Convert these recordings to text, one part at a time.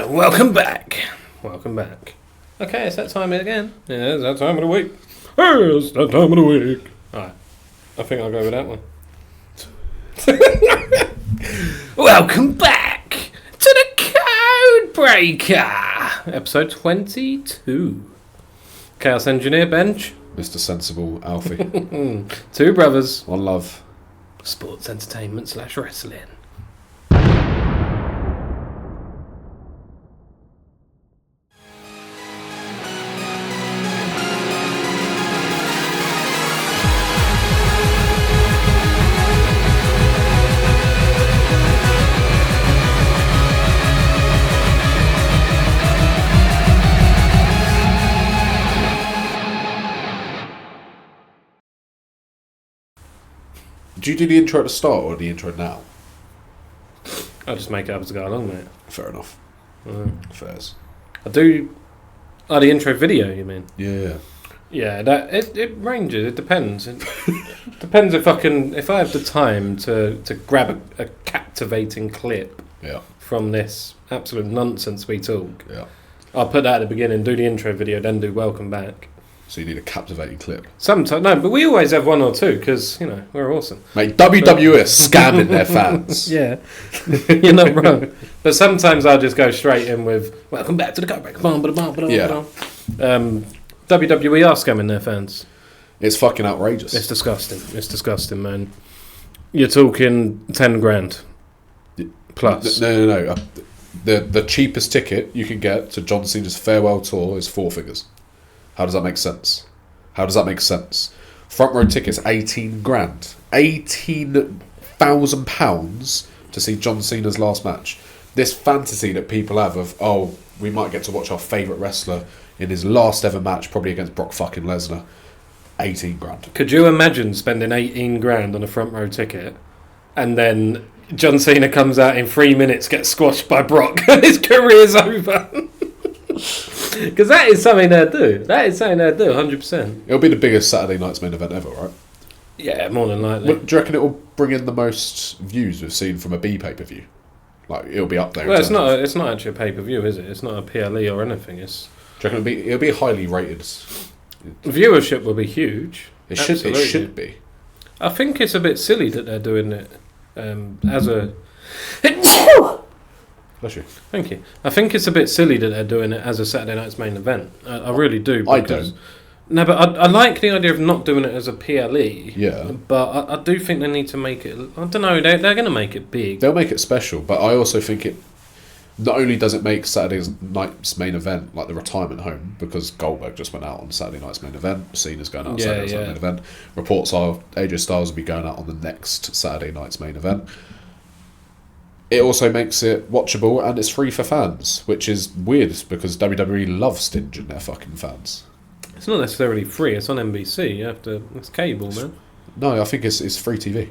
Welcome back. Welcome back. Okay, it's that time again. Yeah, it's that time of the week. Hey, it's that time of the week. Alright, I think I'll go with that one. Welcome back to the Code Breaker, episode 22. Chaos Engineer Bench. Mr. Sensible Alfie. Two brothers. One love. Sports entertainment / wrestling. Do you do the intro at the start or the intro now? I'll just make it up as I go along, mate. Fair enough. Fairs. I do... Oh, the intro video, you mean? Yeah. Yeah, that it ranges. It depends. It depends if I have the time to grab a captivating clip from this absolute nonsense we talk. Yeah. I'll put that at the beginning, do the intro video, then do Welcome Back. So you need a captivating clip. Sometimes no, but we always have one or two because we're awesome. Mate, WWE are scamming their fans. Yeah, you're not wrong. But sometimes I'll just go straight in with Welcome Back to the Code Breaker. WWE are scamming their fans. It's fucking outrageous. It's disgusting. It's disgusting, man. You're talking 10 grand plus. No. The cheapest ticket you can get to John Cena's farewell tour is 4 figures. How does that make sense? Front row tickets, 18 grand. £18,000 to see John Cena's last match. This fantasy that people have of, we might get to watch our favourite wrestler in his last ever match, probably against Brock fucking Lesnar. 18 grand. Could you imagine spending 18 grand on a front row ticket and then John Cena comes out in 3 minutes, gets squashed by Brock and his career's over? Because that is something they'll do. 100%. It'll be the biggest Saturday night's main event ever, right? Yeah, more than likely. Do you reckon it will bring in the most views we've seen from a B pay-per-view? Like, it'll be up there. Well, it's not actually a pay-per-view, is it? It's not a PLE or anything. Do you reckon it'll be highly rated? Viewership will be huge. It should be. I think it's a bit silly that they're doing it as a... Bless you. Thank you. I think it's a bit silly that they're doing it as a Saturday night's main event. I really do. I don't. No, but I like the idea of not doing it as a PLE. Yeah. But I do think they need to make it... I don't know, they're going to make it big. They'll make it special, but I also think it... Not only does it make Saturday night's main event like the retirement home, because Goldberg just went out on Saturday night's main event, Cena's going out on Saturday night's main event. Reports are AJ Styles will be going out on the next Saturday night's main event. It also makes it watchable and it's free for fans, which is weird because WWE love stinging their fucking fans. It's not necessarily free. It's on NBC. It's cable, man. No, I think it's free TV.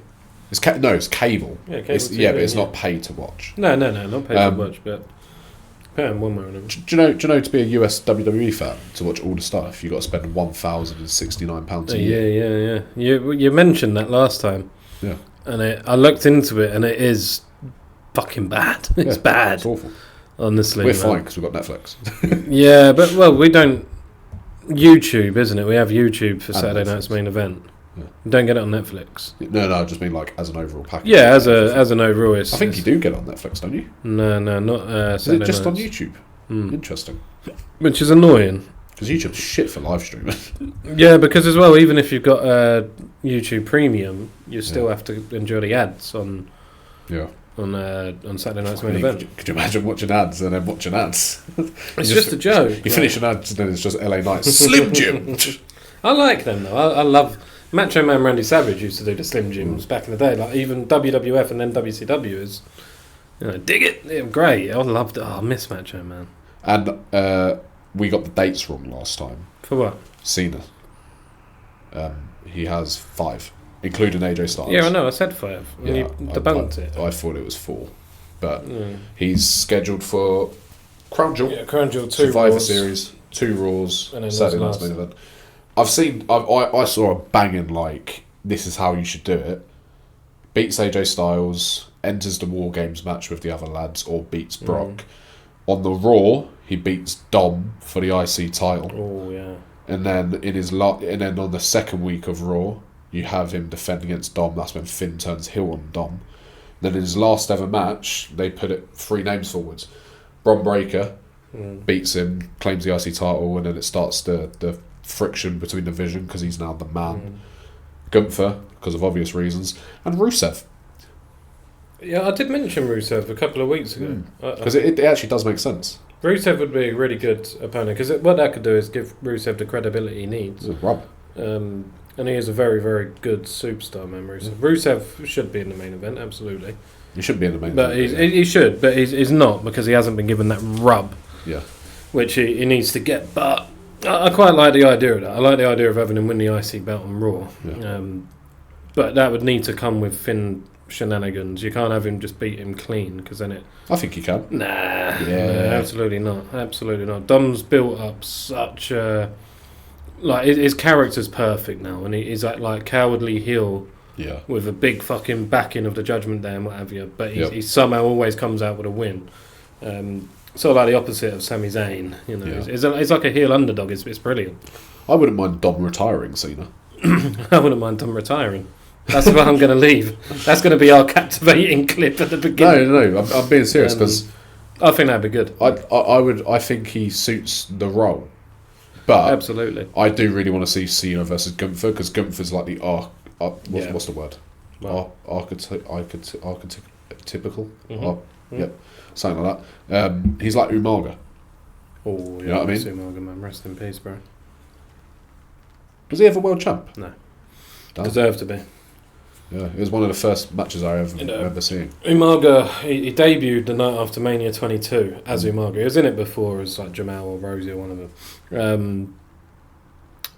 It's cable. Yeah, cable TV, but it's not paid to watch. No, not paid to watch, but pay them one way or another. Do you know to be a US WWE fan to watch all the stuff, you got to spend £1,069 a year. Yeah. You mentioned that last time. Yeah. And I looked into it, and it is fucking bad. It's bad. It's awful. Honestly, we're fine because we've got Netflix. Yeah, but we don't. YouTube, isn't it? We have YouTube for Saturday night's main event. Yeah. We don't get it on Netflix. No, I just mean like as an overall package. Yeah, as an overall. I think you do get it on Netflix, don't you? No, not Saturday just nights. on YouTube. Interesting. Which is annoying. Because YouTube's shit for live streaming. Yeah, because as well, even if you've got YouTube Premium, you still have to enjoy the ads on. Yeah. On Saturday night's main event. Could you imagine watching ads and then watching ads? It's just a joke. You finish an ad and then it's just LA Knights. Slim Jim! I like them though. I love... Macho Man Randy Savage used to do the Slim Jims back in the day. Like even WWF and then WCW is... dig it! Yeah, great. I loved it. Oh, I miss Macho Man. And we got the dates wrong last time. For what? Cena. He has 5. Including AJ Styles. Yeah, I know. I said 5. And you debunked it. I thought it was 4. But he's scheduled for Crown Jewel. Yeah, Crown Jewel 2 Survivor Raws. Series, 2 Raws, and then Saturday night's main event. I saw a banging like, this is how you should do it. Beats AJ Styles, enters the War Games match with the other lads, or beats Brock. On the Raw, he beats Dom for the IC title. Oh yeah. And then and then on the second week of Raw, you have him defend against Dom. That's when Finn turns heel on Dom. Then in his last ever match, they put it 3 names forwards. Bron Breakker beats him, claims the IC title, and then it starts the friction between the division because he's now the man. Gunther, because of obvious reasons, and Rusev. Yeah, I did mention Rusev a couple of weeks ago. Because it actually does make sense. Rusev would be a really good opponent, because what that could do is give Rusev the credibility he needs. Rub. And he is a very, very good superstar, man, Rusev. Rusev should be in the main event, absolutely. He should be in the main event. But he should, but he's not, because he hasn't been given that rub. Yeah. Which he needs to get. But I quite like the idea of that. I like the idea of having him win the IC belt on Raw. Yeah. But that would need to come with Finn shenanigans. You can't have him just beat him clean, because then it... I think you can. Nah, absolutely not. Absolutely not. Dom's built up such a... Like, his character's perfect now, and he's like cowardly heel with a big fucking backing of the Judgment Day and what have you, but he somehow always comes out with a win. Sort of like the opposite of Sami Zayn, you know. Yeah. It's like a heel underdog. It's brilliant. I wouldn't mind Dom retiring, Cena. I wouldn't mind Dom retiring. That's where I'm going to leave. That's going to be our captivating clip at the beginning. No, I'm being serious, because I think that'd be good. I think he suits the role, but absolutely, I do really want to see Cena versus Gunther, because Gunther's like the what's the word? Archetypical. Yep, something like that. He's like Umaga. Oh, yeah, you know what I mean? Umaga, man, rest in peace, bro. Was he ever world champ? No. Deserved to be. Yeah, it was one of the first matches I ever remember seeing. Umaga, he debuted the night after Mania 22 as Umaga. He was in it before as like Jamal or Rosie or one of them.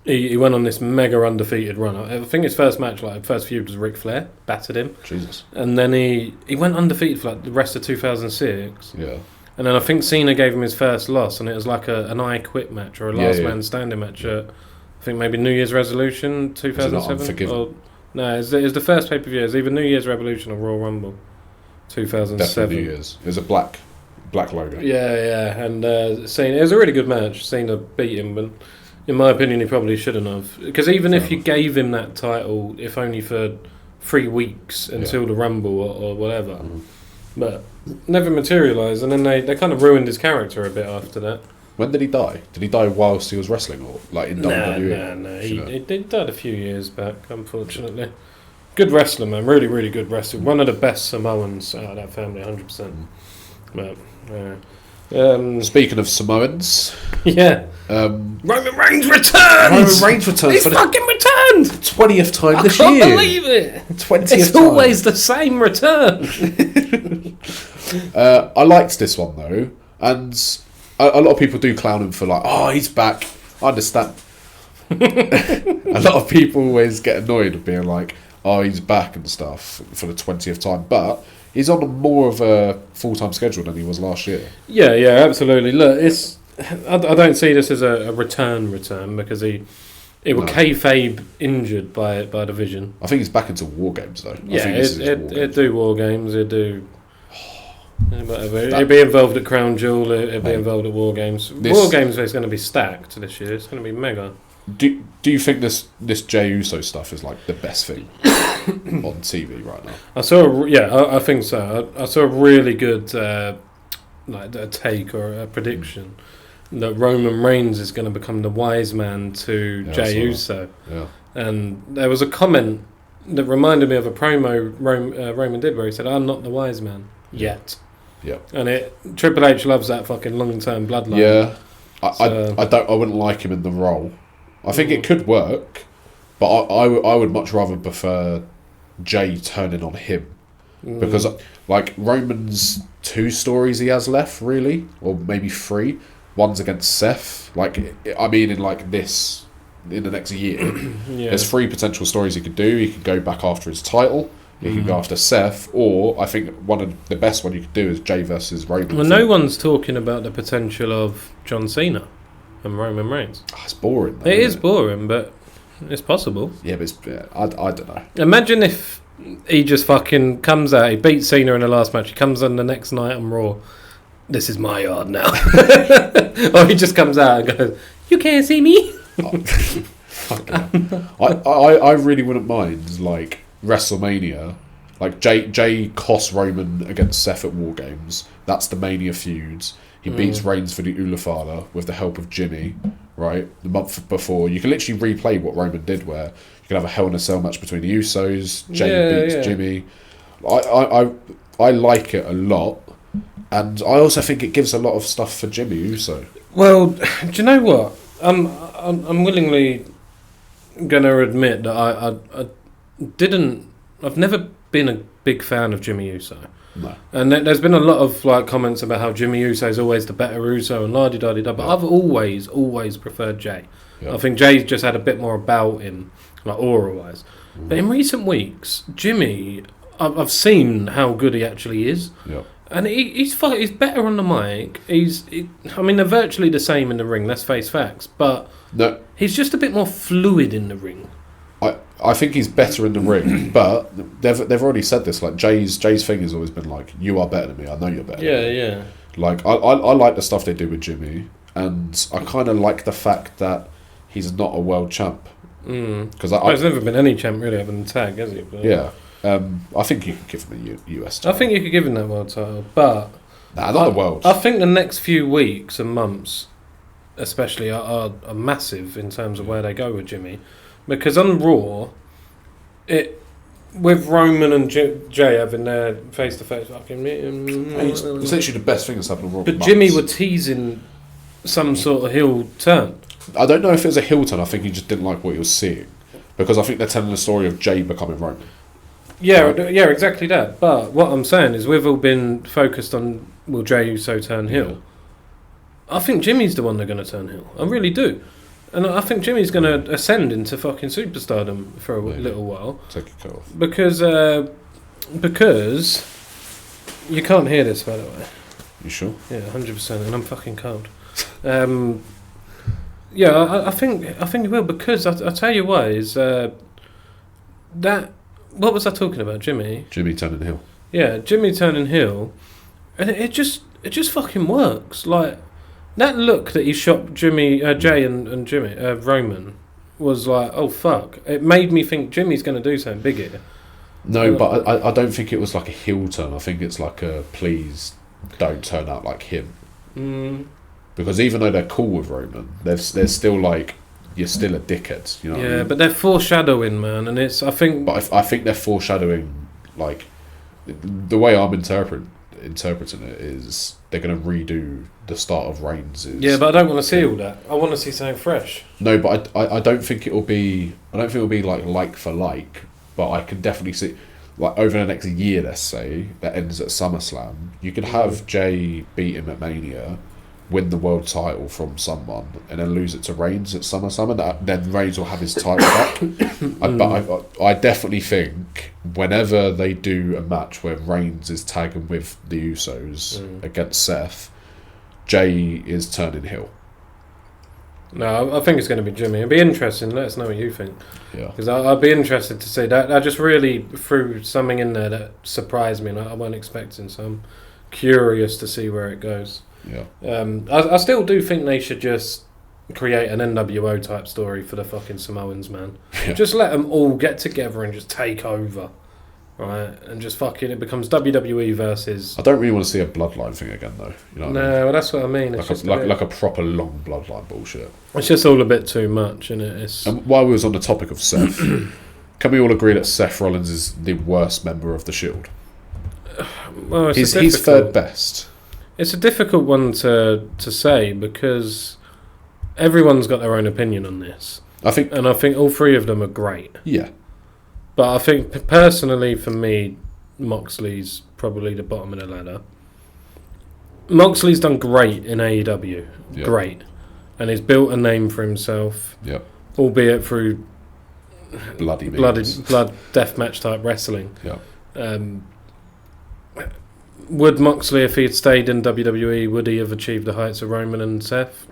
He went on this mega undefeated run. I think his first match, like first feud, was Ric Flair, battered him. Jesus. And then he went undefeated for like the rest of 2006. Yeah. And then I think Cena gave him his first loss, and it was like an I Quit match or a last man standing match at, I think maybe New Year's Resolution 2007. No, it was the first pay-per-view. It was either New Year's Revolution or Royal Rumble 2007. Definitely New Year's. It was a black logo. Yeah, and Cena, it was a really good match. Cena beat him, but in my opinion, he probably shouldn't have. Because even if you gave him that title, if only for 3 weeks until the Rumble or whatever, but never materialised, and then they kind of ruined his character a bit after that. When did he die? Did he die whilst he was wrestling, or like in WWE? No. He died a few years back, unfortunately. Good wrestler, man. Really, really good wrestler. One of the best Samoans out of that family, 100%. But, speaking of Samoans, Roman Reigns returns. He's fucking returned. 20th time this year. I can't believe it. 20th It's time. always the same return. I liked this one though, and a lot of people do clown him for like, oh, he's back. I understand. A lot of people always get annoyed at being like, oh, he's back and stuff for the 20th time, but he's on more of a full-time schedule than he was last year. Yeah, absolutely. Look, I don't see this as a return because he will kayfabe injured by the Vision. I think he's back into War Games though. Yeah, it'd do War Games, it'd do whatever. It'd be involved at Crown Jewel, it'd be involved at War Games. War Games is going to be stacked this year. It's going to be mega. Do you think this Jey Uso stuff is like the best thing on TV right now? I think so. I saw a really good like a take or a prediction that Roman Reigns is going to become the wise man to Jey Uso. Yeah. And there was a comment that reminded me of a promo Roman did where he said, "I'm not the wise man yet." Yeah. And Triple H loves that fucking long-term bloodline. Yeah. I wouldn't like him in the role. I think it could work, but I would much rather prefer Jey turning on him. Because like Roman's 2 stories he has left, really, or maybe 3. One's against Seth. Like, I mean, in the next year, there's 3 potential stories he could do. He could go back after his title. He could go after Seth, or I think one of the best one you could do is Jey versus Roman. Well, no one's talking about the potential of John Cena and Roman Reigns. It's boring. Though, it is boring, but it's possible. Yeah, but I don't know. Imagine if he just fucking comes out, he beats Cena in the last match, he comes on the next night on Raw, this is my yard now. Or he just comes out and goes, you can't see me. Fuck yeah. I really wouldn't mind, like, WrestleMania. Like, Jay costs Roman against Seth at War Games. That's the Mania feuds. He beats Reigns for the Ulafala with the help of Jimmy, right? The month before. You can literally replay what Roman did, where you can have a Hell in a Cell match between the Usos. Jay beats Jimmy. I like it a lot. And I also think it gives a lot of stuff for Jimmy Uso. Well, do you know what? I'm willingly going to admit that I've never been a big fan of Jimmy Uso. No. And there's been a lot of like comments about how Jimmy Uso is always the better Uso and la-di-da-di-da, but I've always preferred Jay. I think Jay's just had a bit more about him, like aura-wise. But in recent weeks, Jimmy, I've seen how good he actually is. And he's better on the mic. They're virtually the same in the ring, let's face facts, but he's just a bit more fluid in the ring. I think he's better in the ring, but they've already said this. Like Jay's thing has always been like, you are better than me. I know you're better. Yeah. Like I like the stuff they do with Jimmy, and I kind of like the fact that he's not a world champ. Because there's never been any champ really other than Tag, has he? But, yeah. I think you could give him a US title. I think you could give him that world title, but not the world. I think the next few weeks and months, especially, are massive in terms of where they go with Jimmy. Because on Raw, with Roman and Jay having their face-to-face fucking meeting... It's literally the best thing that's happened on Raw. But Jimmy were teasing some sort of heel turn. I don't know if it was a heel turn. I think he just didn't like what he was seeing. Because I think they're telling the story of Jay becoming Roman. Yeah, exactly that. But what I'm saying is we've all been focused on, will Jay Uso turn heel? I think Jimmy's the one they're going to turn heel. I really do. And I think Jimmy's going to ascend into fucking superstardom for a little while. Take your coat off. Because you can't hear this, by the way. You sure? Yeah, 100%. And I'm fucking cold. I think it will, because I'll tell you why is that. What was I talking about, Jimmy? Jimmy turning heel. Yeah, Jimmy turning heel, and it just fucking works. Like that look that he shot Jay and Jimmy Roman was like, oh fuck! It made me think Jimmy's going to do something big here. No, but I don't think it was like a heel turn. I think it's like a please don't turn out like him. Because even though they're cool with Roman, they're still like, you're still a dickhead. You know what I mean? But they're foreshadowing, man, and it's I think I think they're foreshadowing, like the way I'm interpreting it is they're going to redo the start of Reigns. Yeah, but I don't want to see all that. I want to see something fresh. No, but I don't think it'll be. I don't think it'll be like for like. But I can definitely see, like over the next year, let's say that ends at SummerSlam, you could have Jay beat him at Mania, win the world title from someone, and then lose it to Reigns at SummerSlam, and then Reigns will have his title back. But I definitely think whenever they do a match where Reigns is tagging with the Usos against Seth, Jay is turning heel. No, I think it's going to be Jimmy. It'll be interesting. Let us know what you think. Yeah. Because I'd be interested to see that. I just really threw something in there that surprised me, and I wasn't expecting. So I'm curious to see where it goes. Yeah. I still do think they should just create an NWO type story for the fucking Samoans, man. Yeah. Just let them all get together and just take over. Right, and just fucking it becomes WWE versus. I don't really want to see a bloodline thing again, though. You know what I mean? Well, that's what I mean. It's like a proper long bloodline bullshit. It's just all a bit too much, isn't it? And while we was on the topic of Seth, can we all agree that Seth Rollins is the worst member of the Shield? Well, he's third best. It's a difficult one to say because everyone's got their own opinion on this. I think all three of them are great. Yeah. But I think, personally, for me, Moxley's probably the bottom of the ladder. Moxley's done great in AEW. Yep. Great. And he's built a name for himself. Yep. Albeit through blood deathmatch type wrestling. Yep. Would Moxley, if he had stayed in WWE, would he have achieved the heights of Roman and Seth?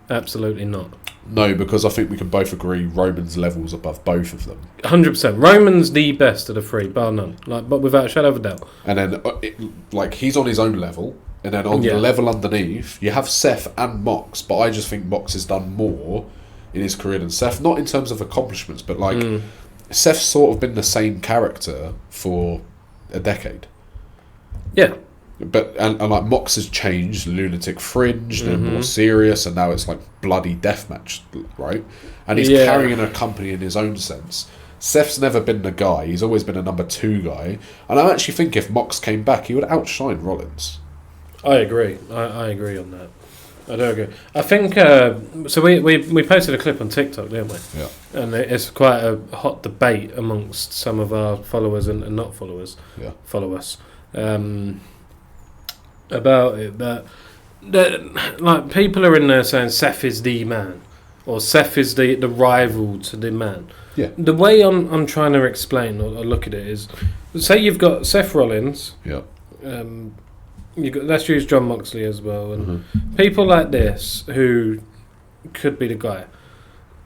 Absolutely not. No, because I think we can both agree Roman's levels above both of them. 100%. Roman's the best of the three, bar none. But without a shadow of a doubt. And then, he's on his own level, And then on the level underneath, you have Seth and Mox, but I just think Mox has done more in his career than Seth. Not in terms of accomplishments, but like Seth's sort of been the same character for a decade. Yeah. But and like Mox has changed, lunatic fringe, then more serious, and now it's like bloody deathmatch, right? And he's carrying a company in his own sense. Seth's never been the guy; he's always been a number 2 guy. And I actually think if Mox came back, he would outshine Rollins. I agree. I agree on that. I do agree. I think so. We posted a clip on TikTok, didn't we? Yeah. And it's quite a hot debate amongst some of our followers and not followers. Yeah. Follow us. About it that like people are in there saying Seth is the man, or Seth is the rival to the man. Yeah. The way I'm trying to explain or look at it is, say you've got Seth Rollins. Yeah. Let's use John Moxley as well, and people like this who could be the guy.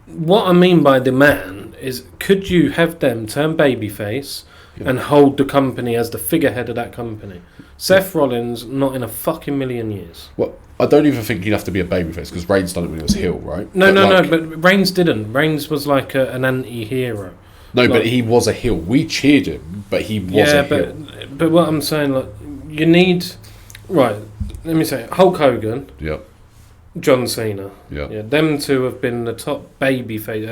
What I mean by the man is, could you have them turn babyface and hold the company as the figurehead of that company? Seth Rollins, not in a fucking million years. Well, I don't even think you'd have to be a babyface because Reigns done it when he was heel, right? No, but Reigns didn't. Reigns was like an anti-hero. No, but he was a heel. We cheered him, but he was a heel. But what I'm saying, like, you need... Right, let me say, Hulk Hogan, John Cena, them two have been the top babyface,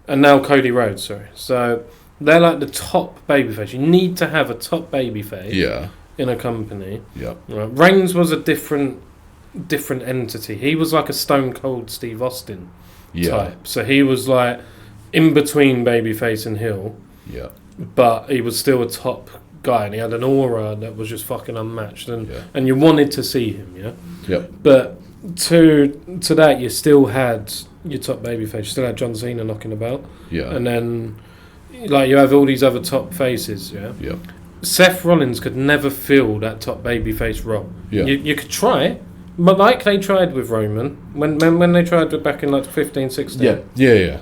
and now Cody Rhodes. Sorry, so they're like the top babyface. You need to have a top babyface, in a company. Yeah, right. Reigns was a different entity. He was like a Stone Cold Steve Austin type. So he was like in between babyface and heel. Yeah, but he was still a top guy, and he had an aura that was just fucking unmatched, and you wanted to see him, But to that, you still had your top babyface. You still had John Cena knocking about, and then like you have all these other top faces, Seth Rollins could never fill that top babyface role. You could try, but like they tried with Roman when they tried it back in like 15, 16. Yeah.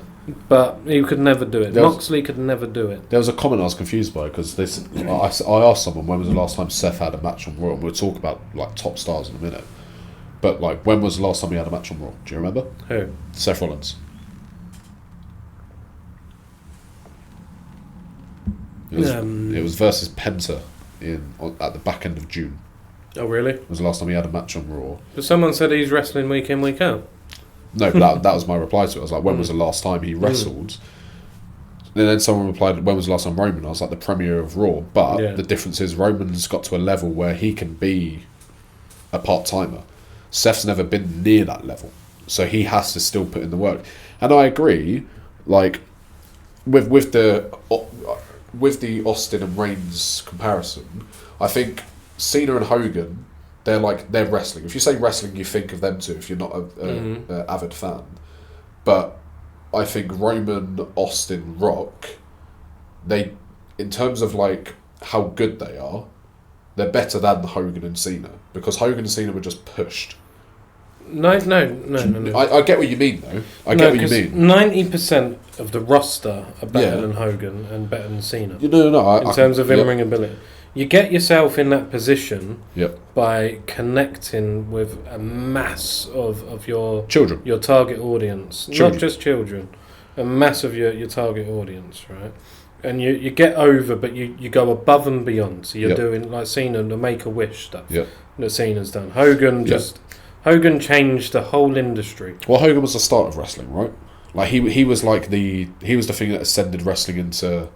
But he could never do it. Moxley could never do it. There was a comment I was confused by because I asked someone when was the last time Seth had a match on Raw. And we'll talk about like top stars in a minute. But like, when was the last time he had a match on Raw? Do you remember? Who? Seth Rollins. It was versus Penta at the back end of June. Oh really? It was the last time he had a match on Raw. But someone said he's wrestling week in, week out. No, but that was my reply to it. I was like, when was the last time he wrestled? And then someone replied, when was the last time Roman? I was like, the premiere of Raw. But the difference is Roman's got to a level where he can be a part-timer. Seth's never been near that level. So he has to still put in the work. And I agree, like, with the Austin and Reigns comparison, I think Cena and Hogan... They're wrestling. If you say wrestling, you think of them two. If you're not an avid fan, but I think Roman, Austin, Rock, in terms of like how good they are, they're better than Hogan and Cena because Hogan and Cena were just pushed. No. I get what you mean though. I get what you mean. 90% of the roster are better than Hogan and better than Cena. In terms of in-ring ability. You get yourself in that position by connecting with a mass of your children, your target audience, not just children, a mass of your target audience, right? And you get over, but you go above and beyond. So you're doing like Cena, the Make-A-Wish stuff that Cena's done. Hogan changed the whole industry. Well, Hogan was the start of wrestling, right? Like he was like the thing that ascended wrestling into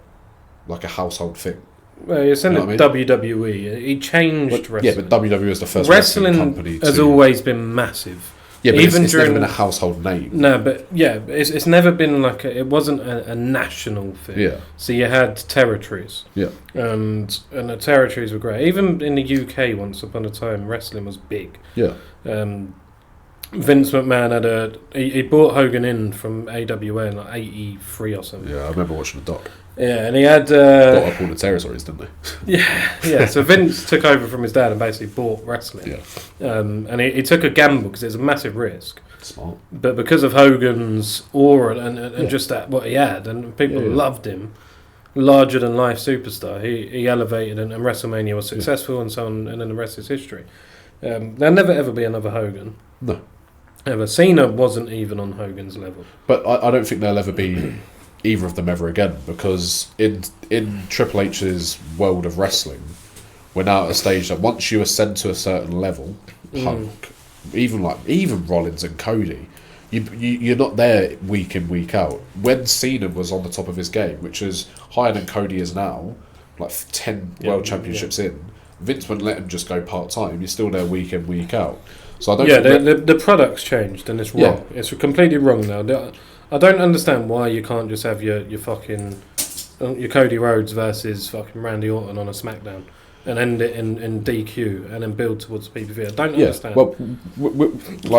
like a household thing. Well, he ascended WWE. He changed wrestling. Yeah, but WWE was the first wrestling company. Has always been massive. Yeah, but it's never been a household name. No, but it's never been like it wasn't a national thing. Yeah. So you had territories. Yeah. And the territories were great. Even in the UK, once upon a time, wrestling was big. Yeah. Vince McMahon he brought Hogan in from AWA in like 83 or something. Yeah, I remember watching the doc. Yeah, and he had... got up all the territories, didn't they? yeah. So Vince took over from his dad and basically bought wrestling. Yeah. And he took a gamble because it was a massive risk. Smart. But because of Hogan's aura and just that what he had, and people loved him, larger than life superstar, he elevated and WrestleMania was successful and so on, and then the rest is history. There'll never ever be another Hogan. No. Ever. Cena wasn't even on Hogan's level. But I don't think there'll ever be either of them ever again, because in Triple H's world of wrestling, we're now at a stage that once you ascend to a certain level, Punk, even Rollins and Cody, you're not there week in, week out. When Cena was on the top of his game, which is higher than Cody is now, like 10 world championships in, Vince wouldn't let him just go part-time. You're still there week in, week out. So I don't. Yeah, the product's changed and it's wrong. Yeah. It's completely wrong now. I don't understand why you can't just have your fucking your Cody Rhodes versus fucking Randy Orton on a Smackdown and end it in DQ and then build towards PPV. I don't understand. Well,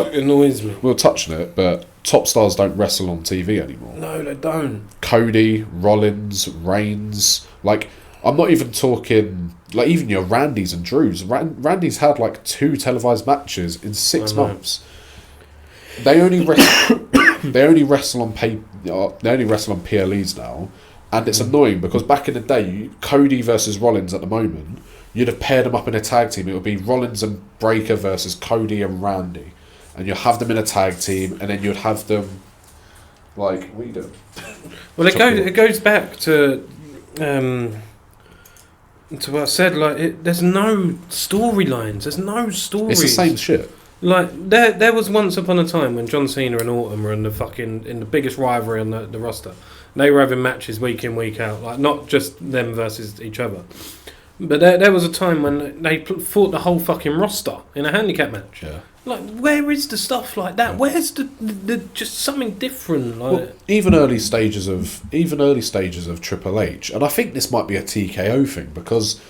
it annoys me. We'll touch on it, but top stars don't wrestle on TV anymore. No, they don't. Cody, Rollins, Reigns, like. I'm not even talking, like, even your Randys and Drews. Randy's had, like, 2 televised matches in 6 months. They only wrestle on PLEs now, and it's annoying because back in the day, Cody versus Rollins at the moment, you'd have paired them up in a tag team. It would be Rollins and Breakker versus Cody and Randy, and you'd have them in a tag team, and then you'd have them, like, what are you doing? Well, it goes back to what I said, like, there's no storylines. There's no stories. It's the same shit. Like, there was once upon a time when John Cena and Orton were in the biggest rivalry on the roster. They were having matches week in, week out, like not just them versus each other. But there was a time when they fought the whole fucking roster in a handicap match. Yeah. Like, where is the stuff like that? Where's the just something different? Like, well, even early stages of Triple H, and I think this might be a TKO thing because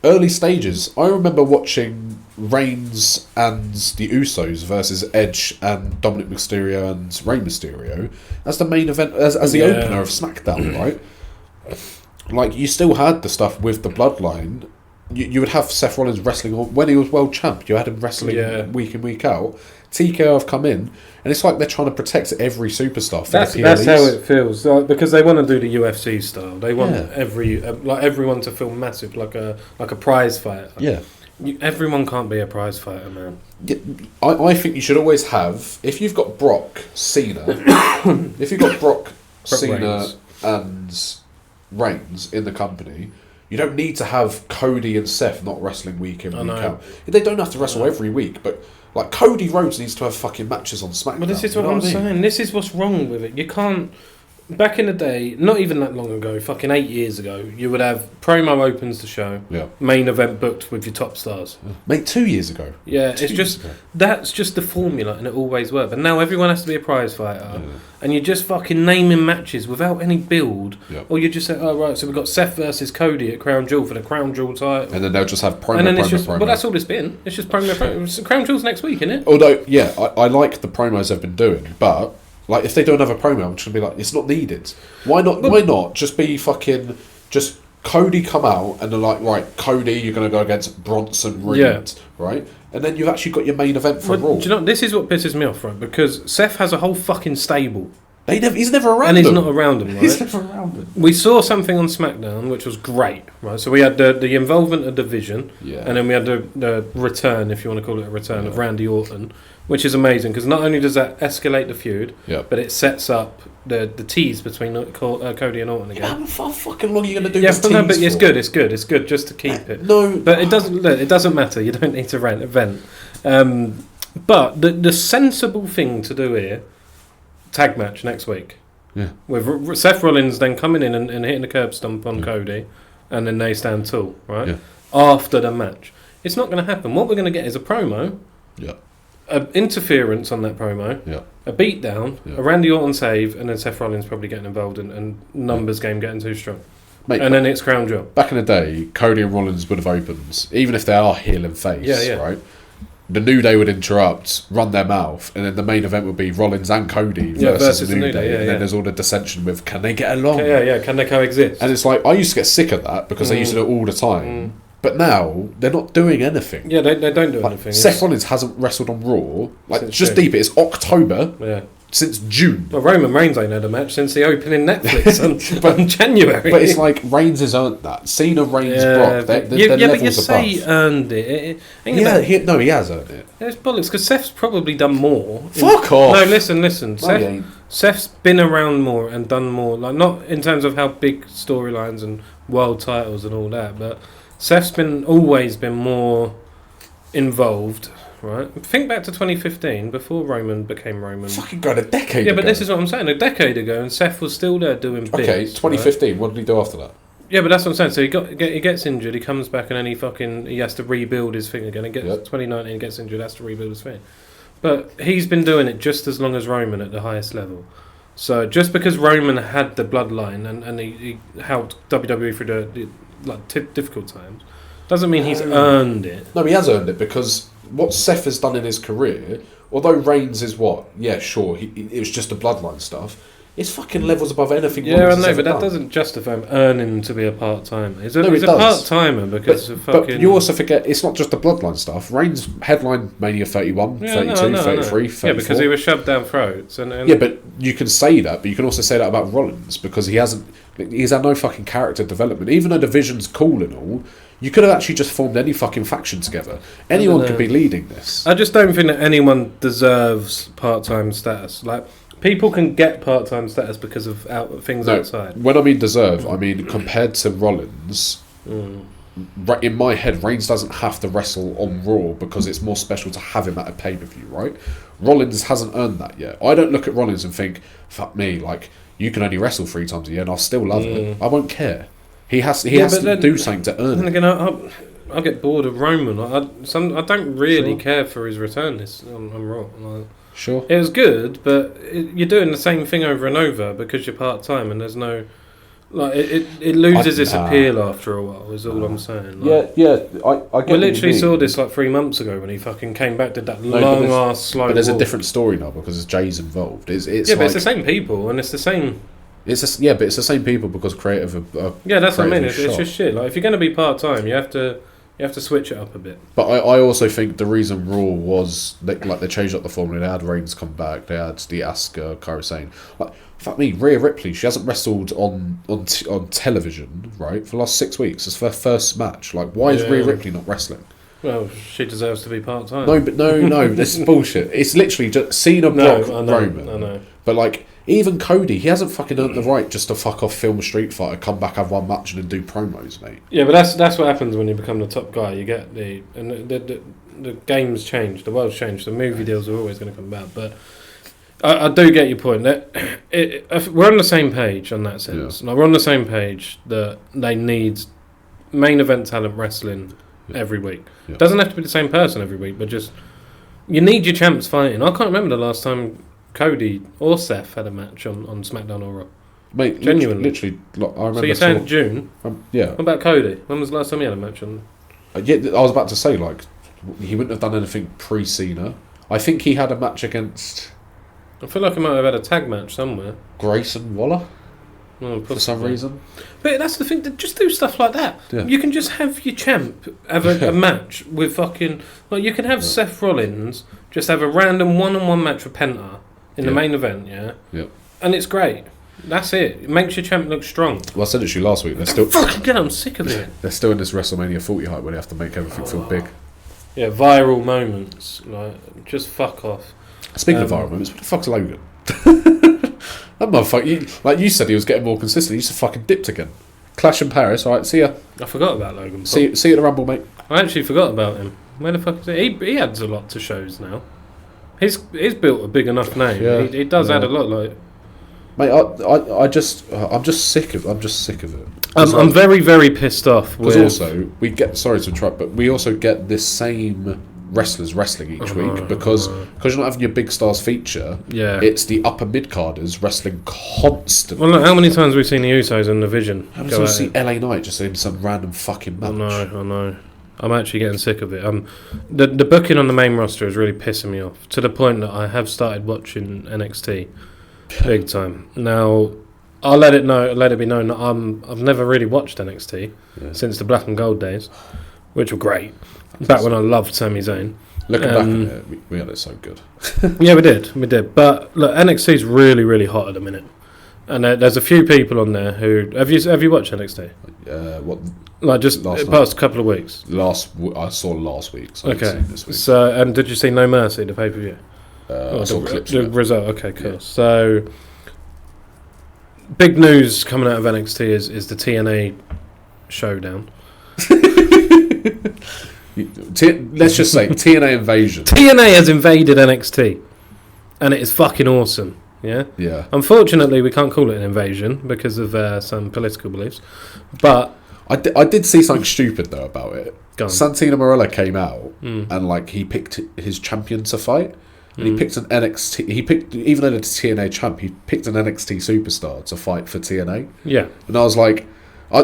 early stages, I remember watching Reigns and the Usos versus Edge and Dominic Mysterio and Rey Mysterio as the main event, as the opener of Smackdown, right? Like, you still had the stuff with the bloodline. You would have Seth Rollins wrestling when he was world champ. You had him wrestling week in, week out. TKO have come in, and it's like they're trying to protect every superstar. That's how it feels, because they want to do the UFC style. They want everyone to feel massive, like a prize fighter. Yeah, everyone can't be a prize fighter, man. Yeah, I think you should always have, if you've got Cena, Reigns. And Reigns in the company. You don't need to have Cody and Seth not wrestling week in, week out. They don't have to wrestle every week, but like Cody Rhodes needs to have fucking matches on SmackDown. But this is what I'm saying. This is what's wrong with it. You can't. Back in the day, not even that long ago, fucking 8 years ago, you would have promo opens the show, main event booked with your top stars. Mate, 2 years ago. Yeah, that's just the formula, and it always worked. But now everyone has to be a prize fighter, and you're just fucking naming matches without any build, or you just say, oh right, so we've got Seth versus Cody at Crown Jewel for the Crown Jewel title, and then they'll just have promo. And then it's just, well, that's all it's been. It's just promo. Crown Jewel's next week, isn't it? Although, yeah, I like the promos they've been doing, but. Like, if they don't have a promo, I'm just going to be like, it's not needed. Why not just be fucking... Just Cody come out and they're like, right, Cody, you're going to go against Bronson Reed, right? And then you've actually got your main event for Raw. Do you know, this is what pisses me off, right? Because Seth has a whole fucking stable. He's never around them. And he's not around them, right? He's never around them. We saw something on SmackDown, which was great, right? So we had the involvement of Division, and then we had the return, if you want to call it a return, of Randy Orton, which is amazing, because not only does that escalate the feud, but it sets up the tease between Cody and Orton again. How fucking long are you going to do this tease but it's good just to keep it. No. But it doesn't matter, you don't need to rent event. But the sensible thing to do here, tag match next week. Yeah. With Seth Rollins then coming in and hitting the curb stomp on Cody, and then they stand tall, right? Yeah. After the match. It's not going to happen. What we're going to get is a promo, an interference on that promo, a beatdown, a Randy Orton save, and then Seth Rollins probably getting involved and numbers game getting too strong. Mate, and then it's Crown Jewel. Back in the day, Cody and Rollins would have opened, even if they are heel and face, right? The New Day would interrupt, run their mouth, and then the main event would be Rollins and Cody versus the New Day. And then there's all the dissension with, can they get along? Can they coexist? And it's like, I used to get sick of that because they used to do it all the time. But now, they're not doing anything. Yeah, they don't do anything. Seth Rollins hasn't wrestled on Raw. Like, just deep it. It's October. Yeah. since June. Well, Roman Reigns ain't had a match since the opening Netflix on January. But it's like Reigns has earned that. Cena, Reigns, Brock. Their but you levels say above. earned it. He has earned it. It's bollocks because Seth's probably done more. Fuck off. No, listen. Seth's been around more and done more. Like not in terms of how big storylines and world titles and all that, but Seth's always been more involved. Right, think back to 2015 before Roman became Roman. Fucking got a decade. Yeah, but this is what I'm saying. A decade ago, and Seth was still there doing bits. Okay, 2015. Right? What did he do after that? Yeah, but that's what I'm saying. So he gets injured. He comes back, and then he has to rebuild his thing again. 2019, he gets injured, has to rebuild his thing. But he's been doing it just as long as Roman at the highest level. So just because Roman had the bloodline and he helped WWE through the difficult times, doesn't mean he's earned it. No, he has earned it because what Seth has done in his career, although Reigns is what? Yeah, sure, it was just the bloodline stuff. It's fucking levels above anything. Yeah, I know, but that doesn't justify him earning to be a part-timer. He's a part-timer because of fucking... But you also forget, it's not just the bloodline stuff. Reigns headlined Mania 31, 32, 33, 34. Yeah, because he was shoved down throats. And yeah, but you can say that, but you can also say that about Rollins because he's had no fucking character development. Even though the division's cool and all, you could have actually just formed any fucking faction together. Anyone could be leading this. I just don't think that anyone deserves part-time status. Like... People can get part-time status because of things outside. When I mean deserve, I mean compared to Rollins, in my head, Reigns doesn't have to wrestle on Raw because it's more special to have him at a pay-per-view, right? Rollins hasn't earned that yet. I don't look at Rollins and think, fuck me, like, you can only wrestle 3 times a year and I'll still love it. I won't care. He has to do something to earn it. Again, I'll get bored of Roman. I don't really care for his return on Raw. Sure. It was good, but you're doing the same thing over and over because you're part-time and there's no... Like, it loses its appeal after a while, is all I'm saying. Like, I get we literally saw this like 3 months ago when he fucking came back, did that long-ass slow But there's walk. a different story now because Jay's involved. But it's the same people and it's the same... but it's the same people because creative are yeah, that's what I mean. It's just shit. Like, if you're going to be part-time, you have to switch it up a bit. But I also think the reason Raw was they changed up the formula. They had Reigns come back. They had the Asuka, Kairi Sane. Like, fuck me, Rhea Ripley. She hasn't wrestled on television, right, for the last 6 weeks. It's her first match. Like, why is Rhea Ripley not wrestling? Well, she deserves to be part time. No, this is bullshit. It's literally just Cena, Brock, Roman. I know. But like, even Cody, he hasn't fucking earned the right just to fuck off, film a Street Fighter, come back, have one match, and then do promos, mate. Yeah, but that's what happens when you become the top guy. You get the game's changed, the world's changed. The movie deals are always going to come about. But I do get your point. That we're on the same page on that sense. Yeah. Like, we're on the same page that they need main event talent wrestling every week. Yeah. Doesn't have to be the same person every week, but just you need your champs fighting. I can't remember the last time Cody or Seth had a match on SmackDown or Raw. Mate, genuinely. Literally, like, I remember. So you're saying June? Yeah. What about Cody? When was the last time he had a match on? Yeah, I was about to say, like, he wouldn't have done anything pre-Cena. I think he had a match against... I feel like he might have had a tag match somewhere. Grayson Waller? Oh, for some reason. But that's the thing, just do stuff like that. Yeah. You can just have your champ have a match with fucking... Like, you can have Seth Rollins just have a random one-on-one match with Penta in the main event, yeah? And it's great. That's it. It makes your champ look strong. Well, I said it to you last week. They're still... Fucking good, I'm sick of it. They're still in this WrestleMania 40 hype where they have to make everything feel big. Yeah, viral moments. Like, just fuck off. Speaking of viral moments, what the fuck's Logan? That motherfucker, like you said, he was getting more consistent. He used to fucking dipped again. Clash in Paris, alright, see ya. I forgot about Logan Paul. See you at the Rumble, mate. I actually forgot about him. Where the fuck is he adds a lot to shows now. He's built a big enough name. Yeah, he does add a lot, like... Mate, I'm just sick of it. I'm very, very pissed off. Because also, we get, sorry to interrupt, but we also get this same wrestlers wrestling each week because you're not having your big stars feature. Yeah, it's the upper mid carders wrestling constantly. Well, look, how many times have we seen the Usos in the Vision? How many times have we seen LA Knight just in some random fucking match? I know. I'm actually getting sick of it. The booking on the main roster is really pissing me off to the point that I have started watching NXT big time. Now, I'll let it be known that I've never really watched NXT since the Black and Gold days, which were great. Back when I loved Sami Zayn. Looking back at it, we had it so good. Yeah, we did. But look, NXT's really, really hot at the minute, and there's a few people on there who have you watched NXT? What? Like just past couple of weeks. I saw last week. So okay. This week. So, and did you see No Mercy, the pay-per-view? I saw clips. The result. Okay, cool. Yeah. So, big news coming out of NXT is the TNA showdown. Let's just say TNA invasion. TNA has invaded NXT, and it is fucking awesome. Yeah. Yeah. Unfortunately, we can't call it an invasion because of some political beliefs, but I did see something stupid though about it. Santino Marella came out and like he picked his champion to fight, and he picked an NXT. He picked, even though it's TNA champ, he picked an NXT superstar to fight for TNA. Yeah. And I was like,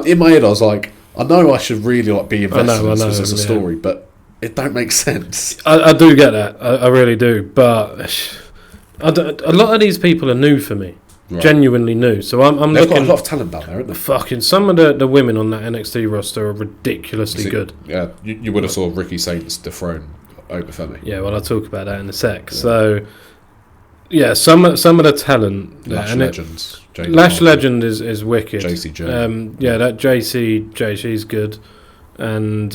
in my head, I was like, I know I should really like be invested in this as a story, but it don't make sense. I do get that. I really do, but a lot of these people are new for me. Right. Genuinely new. So I'm They've looking. got a lot of talent down there, haven't they? Fucking some of the women on that NXT roster are ridiculously good. Yeah, you would have saw Ricky Saints dethrone Obafemi. Yeah, well, I'll talk about that in a sec. Yeah. So, yeah, some of the talent. Lash Legends. Lash Legend is wicked. JCJ. Yeah, that JCJ, she's good. And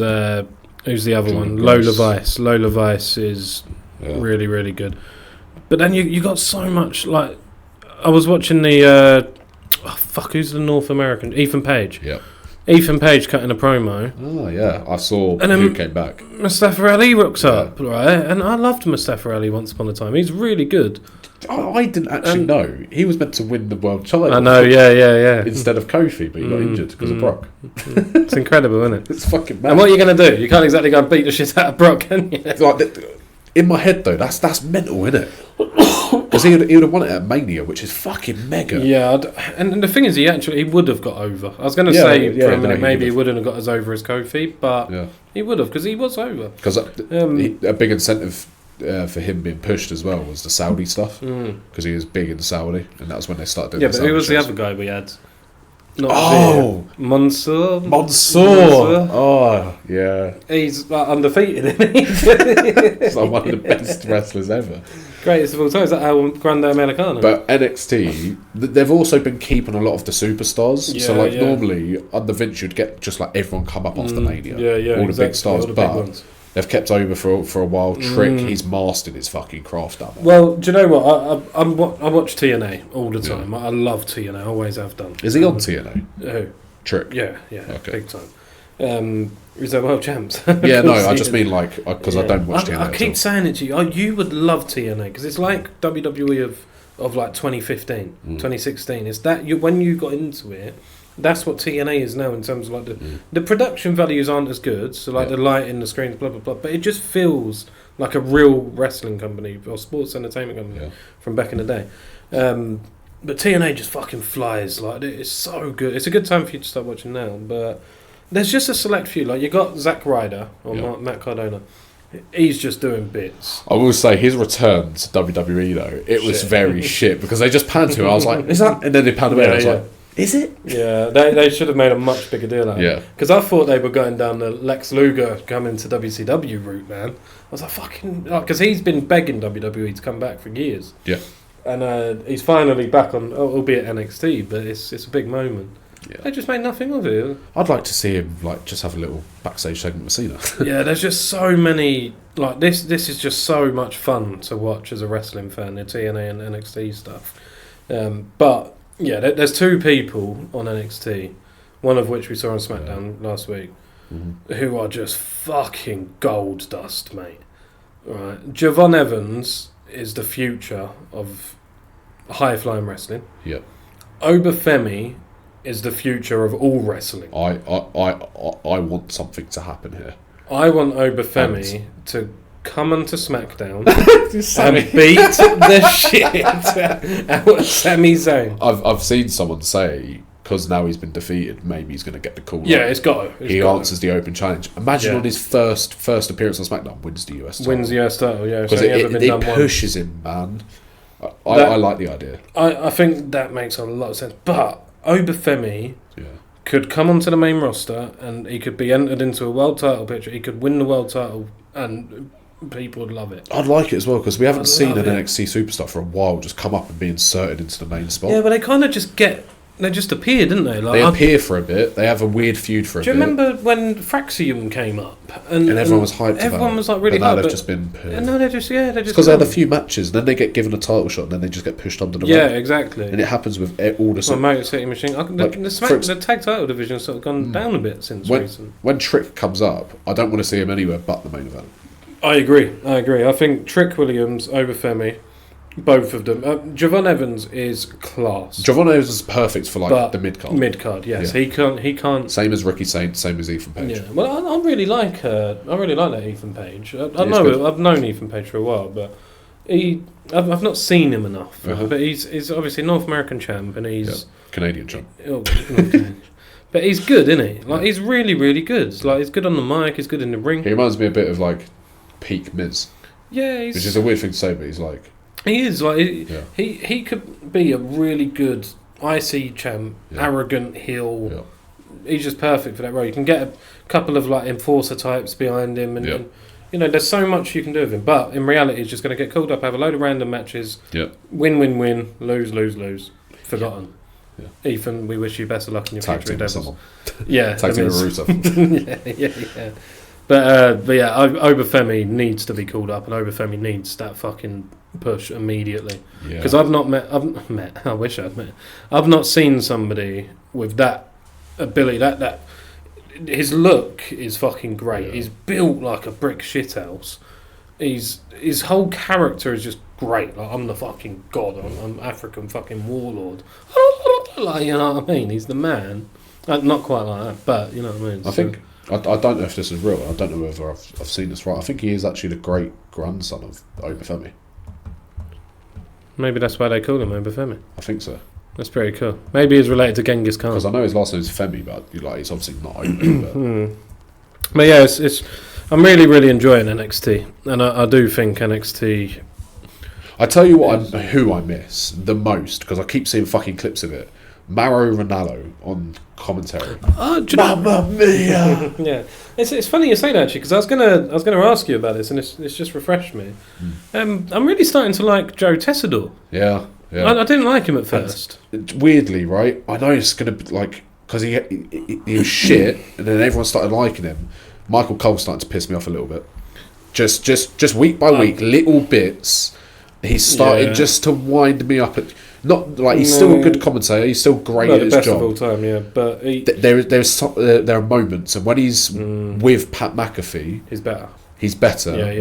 who's the other one? Lola Vice. Lola Vice is really, really good. But then you got so much, like, I was watching the who's the North American? Ethan Page. Yeah. Ethan Page cutting a promo. Oh yeah, I saw who came back. Mustafa Ali rocks up, right? And I loved Mustafa Ali once upon a time. He's really good. I didn't actually know he was meant to win the world title. I know, yeah. Instead of Kofi, but he got injured because of Brock. It's incredible, isn't it? It's fucking mad. And what are you going to do? You can't exactly go and beat the shit out of Brock, can you? Like, in my head though, that's mental, isn't it? Because he would have won it at Mania, which is fucking mega. Yeah, and the thing is, he would have got over. I was going to say for a minute maybe he wouldn't have got as over as Kofi, but he would have because he was over. Because a big incentive for him being pushed as well was the Saudi stuff, because he was big in Saudi, and that's when they started doing. Yeah, but who was the other guy we had? Mansoor. Oh, yeah. He's undefeated, isn't he? He's like one of the best wrestlers ever. Greatest of all time. Is that El Grande Americano? But NXT, they've also been keeping a lot of the superstars. Yeah, so, normally, under Vince, you'd get just like everyone come up after Mania. Yeah, all the big stars. All the but big ones. they've kept over for a while. Trick, he's mastered his fucking craft down there. Well, do you know what? I watch TNA all the time. I love TNA. I always have done. Is he on TNA? Who? Trick. Yeah. Okay. Big time. Is that world champs? Yeah, no, I just mean like because I don't watch TNA. I keep saying it to you. You would love TNA because it's like WWE of like 2015, 2016. It's that when you got into it. That's what TNA is now in terms of like the production values aren't as good, so like the lighting, the screens, blah blah blah. But it just feels like a real wrestling company or sports entertainment company from back in the day. But TNA just fucking flies. Like it's so good. It's a good time for you to start watching now. But there's just a select few. Like you got Zack Ryder or Matt Cardona. He's just doing bits. I will say his return to WWE though, it was very shit because they just panned to him. I was like, "Is that?" And then they panned away. I was like. Is it? Yeah, they should have made a much bigger deal out of it. Because I thought they were going down the Lex Luger coming to WCW route, man. I was like, fucking... Because he's been begging WWE to come back for years. Yeah. And he's finally back on, albeit NXT, but it's a big moment. Yeah. They just made nothing of it. I'd like to see him just have a little backstage segment with Cena. Yeah, there's just so many... Like, this is just so much fun to watch as a wrestling fan, the TNA and NXT stuff. But... Yeah, there's two people on NXT, one of which we saw on Smackdown last week, who are just fucking gold dust, mate. Right, Javon Evans is the future of high flying wrestling. Yeah, Obafemi is the future of all wrestling. I want something to happen here. I want Obafemi to come onto Smackdown and beat the shit out of Sami Zayn. I've seen someone say, because now he's been defeated, maybe he's going to get the call. Yeah, it's got to. He answers the open challenge. Imagine on his first appearance on SmackDown, wins the US title. Wins the US title, yeah. Because it pushes him, man. I like the idea. I think that makes a lot of sense. But Obafemi could come onto the main roster and he could be entered into a world title picture. He could win the world title and people would love it. I'd like it as well because we haven't seen an it. NXT superstar for a while just come up and be inserted into the main spot. Yeah, but they kind of they just appear, didn't they? Like, they appear for a bit. They have a weird feud for a bit. Do you remember when Fraxium came up? And everyone was hyped. Everyone was like really hyped. Now hyped. they've just been poo. No, they're just because they had a few matches, then they get given a title shot, and then they just get pushed under the rug. Yeah, exactly. And it happens with all the. Motor City Machine. The tag title division has sort of gone down a bit since recent. When Trick comes up, I don't want to see him anywhere but the main event. I agree. I think Trick Williams over Femi. Both of them. Javon Evans is class. Javon Evans is perfect for the mid card. Mid card, yes. Yeah. He can't. Same as Ricky Saint. Same as Ethan Page. Yeah. Well, I really like. I really like that Ethan Page. I've known Ethan Page for a while, but I've not seen him enough. But he's obviously North American champ, and he's Canadian champ. But he's good, isn't he? Like he's really, really good. Like he's good on the mic. He's good in the ring. He reminds me a bit of like peak Miz. Yeah, which is a weird thing to say, but he's like. He is like he could be a really good IC champ, arrogant heel. Yeah. He's just perfect for that role. You can get a couple of like enforcer types behind him, and there's so much you can do with him. But in reality, he's just going to get called up, have a load of random matches, win, lose, forgotten. Yeah. Ethan, we wish you best of luck in your future endeavours. Yeah, tag team with Rusev. yeah. But Obafemi needs to be called up, and Obafemi needs that fucking push immediately. Because I've met. I wish I'd met. I've not seen somebody with that ability. That his look is fucking great. Yeah. He's built like a brick shithouse. His whole character is just great. Like I'm the fucking god. I'm African fucking warlord. Like you know what I mean? He's the man. Not quite like that, but you know what I mean. I think. I don't know if this is real. I don't know whether I've seen this right. I think he is actually the great grandson of Obafemi. Maybe that's why they call him Obafemi. I think so. That's pretty cool. Maybe he's related to Genghis Khan. Because I know his last name is Femi, but he's obviously not Oba. But yeah, it's I'm really, really enjoying NXT, and I do think NXT. I tell you who I miss the most because I keep seeing fucking clips of it. Mauro Ranallo on commentary. Mamma mia! Yeah, it's funny you say that actually because I was gonna ask you about this and it's just refreshed me. I'm really starting to like Joe Tessador. Yeah. I didn't like him at first. Weirdly, right? I know it's gonna be like because he was shit and then everyone started liking him. Michael Cole's starting to piss me off a little bit. Just week by week, little bits. He's started just to wind me up. Not like he's still a good commentator. He's still great at his best job. Of all time, yeah. But there are moments, and when he's with Pat McAfee, he's better.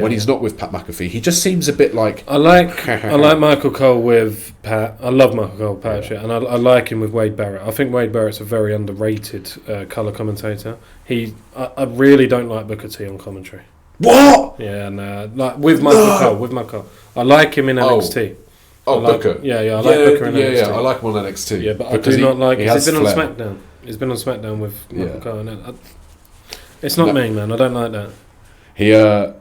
When he's not with Pat McAfee, he just seems a bit like. I like Michael Cole with Pat. I love Michael Cole, Pat, and I like him with Wade Barrett. I think Wade Barrett's a very underrated colour commentator. I really don't like Booker T on commentary. What? Yeah, no, like with Michael Cole. I like him in NXT. Booker. I like Booker in NXT. Yeah, I like him on NXT. Yeah, but I do not like. He's been on SmackDown. He's been on SmackDown with Michael Cole. It's not me, man. I don't like that.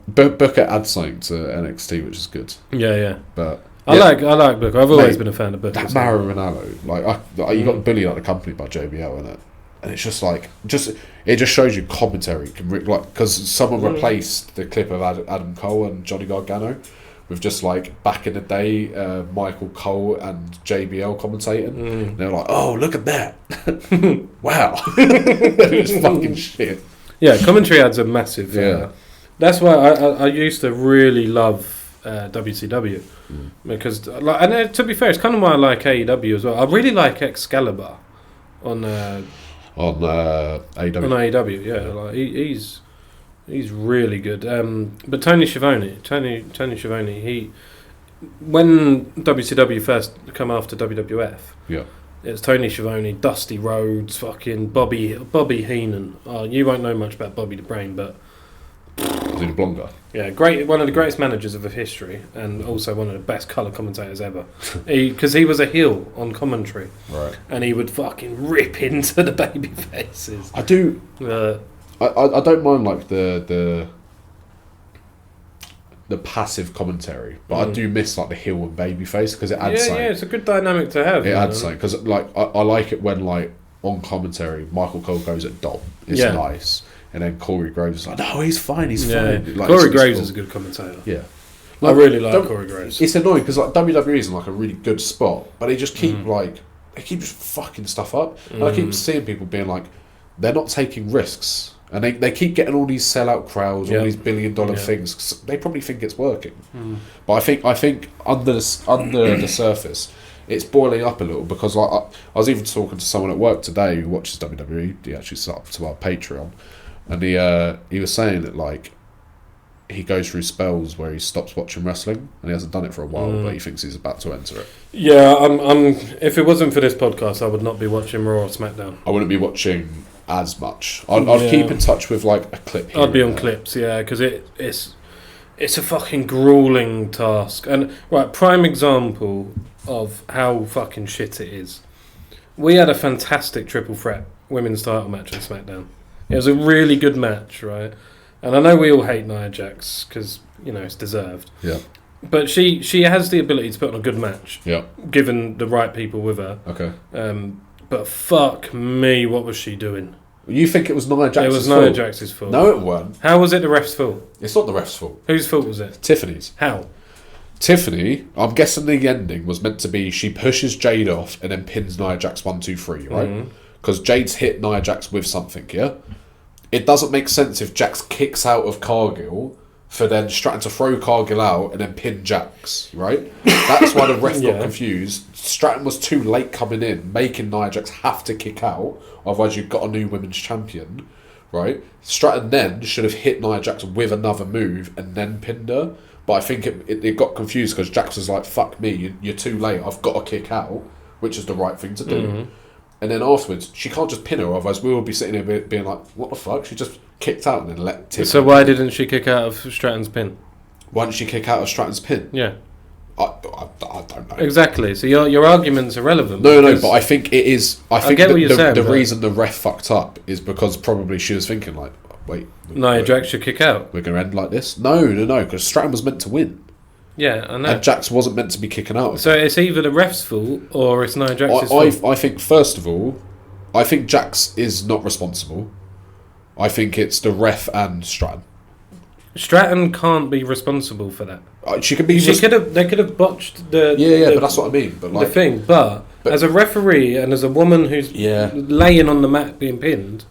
Booker adds something to NXT, which is good. Yeah. But I like Booker. I've always been a fan of Booker. That Mauro Ranallo, you got bullied out of the company by JBL, innit? And it's just like, it just shows you commentary can because someone replaced the clip of Adam Cole and Johnny Gargano with just like back in the day Michael Cole and JBL commentating. And they're like, oh, look at that. Wow. It was fucking shit. Yeah, commentary ads are massive. That's why I used to really love WCW because to be fair, it's kind of why I like AEW as well. I really like Excalibur on AEW. On AEW, yeah. Like he's really good. But Tony Schiavone, he when WCW first come after WWF, it's Tony Schiavone, Dusty Rhodes, fucking Bobby Heenan. Oh, you won't know much about Bobby the Brain, but is he the blonde guy? Yeah, great. One of the greatest managers of history, and also one of the best colour commentators ever. Because he was a heel on commentary, right? And he would fucking rip into the baby faces. I do. I don't mind like the passive commentary, but I do miss like the heel and baby face because it adds something. Yeah, it's a good dynamic to have. It adds something because like I like it when like on commentary Michael Cole goes at Dom. It's nice. and then Corey Graves is like, no, he's fine, he's fine. Like, Corey Graves is a good commentator. Yeah. I really like Corey Graves. It's annoying because like WWE is in like a really good spot, but they just keep they keep just fucking stuff up. And I keep seeing people being like, they're not taking risks, and they keep getting all these sellout crowds, all these $1 billion things. 'Cause they probably think it's working, but I think under the surface, it's boiling up a little because like I was even talking to someone at work today who watches WWE. He actually set up to our Patreon, and he was saying that like, he goes through spells where he stops watching wrestling, and he hasn't done it for a while, but he thinks he's about to enter it. Yeah, I'm. If it wasn't for this podcast, I would not be watching Raw or SmackDown. I wouldn't be watching as much. I'd keep in touch with like a clip here. I'd be on clips, because it's a fucking grueling task. And right, prime example of how fucking shit it is. We had a fantastic triple threat women's title match on SmackDown. It was a really good match, right? And I know we all hate Nia Jax because, it's deserved. Yeah. But she has the ability to put on a good match. Yeah. Given the right people with her. Okay. But fuck me, what was she doing? You think it was Nia Jax's fault? It was Nia Jax's fault. No, it weren't. How was it the ref's fault? It's not the ref's fault. Whose fault was it? Tiffany's. How? Tiffany, I'm guessing the ending was meant to be she pushes Jade off and then pins Nia Jax 1, 2, 3, right? Because Jade's hit Nia Jax with something, yeah? It doesn't make sense if Jax kicks out of Cargill for then Stratton to throw Cargill out and then pin Jax, right? That's why the ref got confused. Stratton was too late coming in, making Nia Jax have to kick out, otherwise you've got a new women's champion, right? Stratton then should have hit Nia Jax with another move and then pinned her, but I think it got confused because Jax was like, fuck me, you're too late, I've got to kick out, which is the right thing to do. And then afterwards, she can't just pin her, otherwise we will be sitting here being like, what the fuck? She just kicked out and then let Tiffany. So why didn't she kick out of Stratton's pin? Why didn't she kick out of Stratton's pin? Yeah. I don't know. Exactly. So your argument's irrelevant. No, but I think it is. I think get what you're saying, the reason the ref fucked up is because probably she was thinking like, wait. Nia Jax should kick out. We're going to end like this? No, because Stratton was meant to win. Yeah, I know. And Jax wasn't meant to be kicking out. So it's either the ref's fault or it's Nia Jax's fault. I think, first of all, I think Jax is not responsible. I think it's the ref and Stratton. Stratton can't be responsible for that. She could be. They could have botched the. Yeah, but that's what I mean. But like, the thing, but as a referee and as a woman who's laying on the mat being pinned,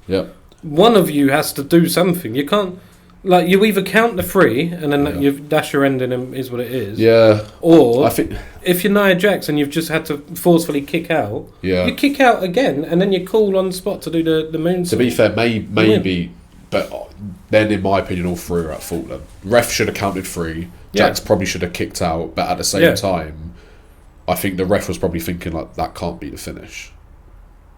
one of you has to do something. You can't. Like, you either count the 3 and then that's your ending and is what it is. Yeah. Or I think if you're Nia Jax and you've just had to forcefully kick out, you kick out again and then you call on the spot to do the moonsault. To be fair, maybe, but then in my opinion, all 3 are at fault then. Ref should have counted 3. Jax probably should have kicked out, but at the same time, I think the ref was probably thinking like, that can't be the finish.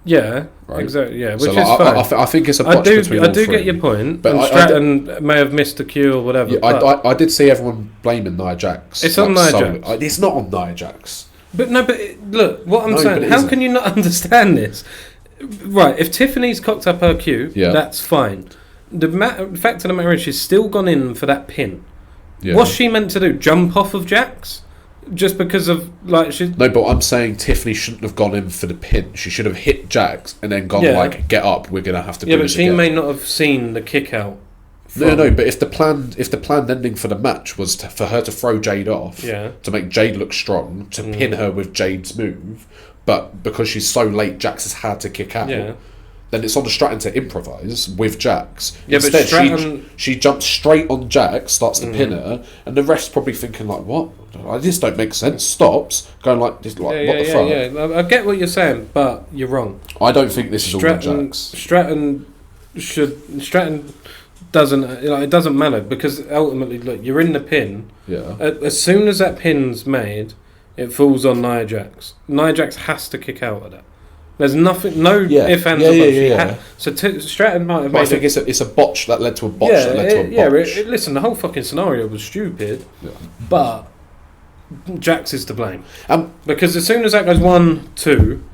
Yeah, right? Exactly. Yeah, which so, is fine. I think it's a botch between all 3. I do get your point, but Stratton may have missed a cue or whatever. Yeah, I did see everyone blaming Nia Jax. It's on Nia Jax. It's not on Nia Jax. But look, what I'm saying. How can you not understand this? Right, if Tiffany's cocked up her cue, that's fine. The fact of the matter is, she's still gone in for that pin. Yeah. What's she meant to do? Jump off of Jax? Just because of No, but I'm saying Tiffany shouldn't have gone in for the pin. She should have hit Jax and then gone get up. We're gonna have to. Yeah, but she may not have seen the kick out. No. But if the planned ending for the match was for her to throw Jade off, to make Jade look strong, to pin her with Jade's move, but because she's so late, Jax has had to kick out. Yeah. Then it's on the Stratton to improvise with Jax. Yeah, instead, but Stratton... she jumps straight on Jax, starts to pin her, and the ref's probably thinking like, "What? This don't make sense." Stops, going like, "This what the fuck?" Yeah, I get what you're saying, but you're wrong. I don't think this is all on Jax. Stratton doesn't. It doesn't matter because ultimately, look, you're in the pin. Yeah. As soon as that pin's made, it falls on Nia Jax. Nia Jax has to kick out of that. There's nothing, no ifs, ands, or buts. So Stratton might have made. I think it's a botch that led to a botch that led to a botch. Listen, the whole fucking scenario was stupid, but Jax is to blame. Because as soon as that goes 1, 2,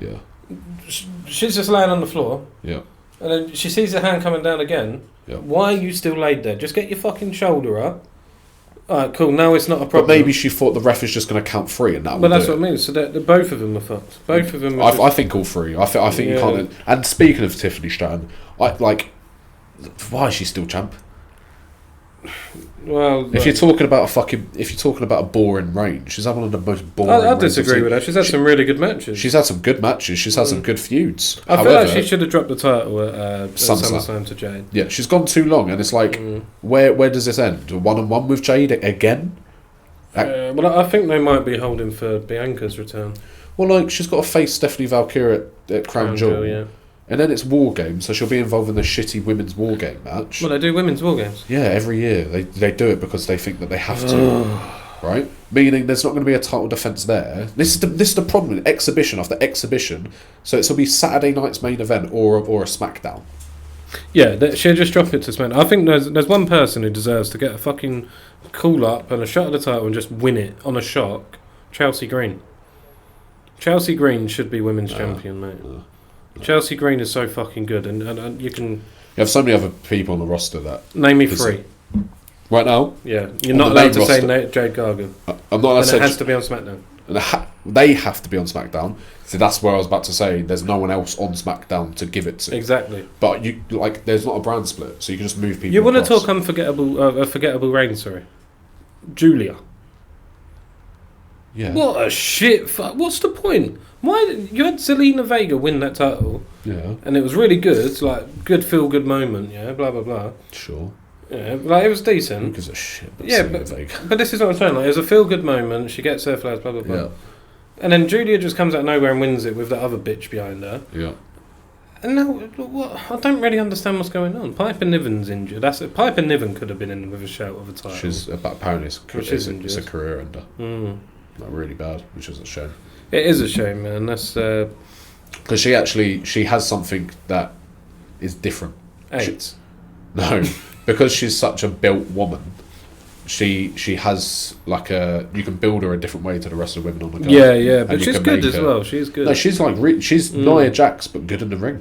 she's just laying on the floor. Yeah. And then she sees the hand coming down again. Yeah. Why are you still laid there? Just get your fucking shoulder up. Alright, cool. Now it's not a problem. But maybe she thought the ref is just going to count 3 and that. But that's what I mean. So both of them are fucked. Both of them. I think all 3. I think you can't. And speaking of Tiffany Stratton, Why is she still champ? Well, if you're talking about a boring reign, she's had one of the most boring. I disagree with her. She's had some really good matches. She's had some good matches. She's had some good feuds. I feel like she should have dropped the title at SummerSlam to Jade. Yeah, she's gone too long, and it's like, where does this end? 1-on-1 with Jade again? Well, I think they might be holding for Bianca's return. Well, like, she's got to face Stephanie Valkyrie at Crown Jewel. Yeah. And then it's War Games, so she'll be involved in the shitty women's War Game match. Well, they do women's War Games. Yeah, every year. They do it because they think that they have to. Right? Meaning there's not going to be a title defence there. This is the problem. Exhibition after exhibition. So it'll be Saturday night's main event or a SmackDown. Yeah, she'll just drop it to SmackDown. I think there's one person who deserves to get a fucking call up and a shot at the title and just win it on a shock. Chelsea Green. Chelsea Green should be women's champion, mate. Chelsea Green is so fucking good, and you can... You have so many other people on the roster that... Name me 3. Right now? Yeah. You're not allowed to say Jade Gargan. I'm not allowed to say... And it has to be on SmackDown. And they have to be on SmackDown. So that's where I was about to say, there's no one else on SmackDown to give it to. Exactly. But there's not a brand split, so you can just move people. You want to talk forgettable reign, sorry. Julia. Yeah. What a shit fuck. What's the point? Why you had Zelina Vega win that title? Yeah. And it was really good, like good feel good moment, yeah, blah blah blah. Sure. Yeah, like it was decent. Who gives a shit? But this is what I'm saying. Like, it was a feel good moment. She gets her flowers, blah blah blah. Yeah. And then Julia just comes out of nowhere and wins it with that other bitch behind her. Yeah. And now, what? I don't really understand what's going on. Piper Niven's injured. Piper Niven could have been in with a shout of a title. She's apparently it's a career ender. Like really bad, which is a shame. It is a shame, man. That's because she has something that is different. AIDS. No, because she's such a built woman. She has like you can build her a different way to the rest of the women on the go. Yeah, but she's good as well. She's good. No, she's like she's Nia Jax, but good in the ring,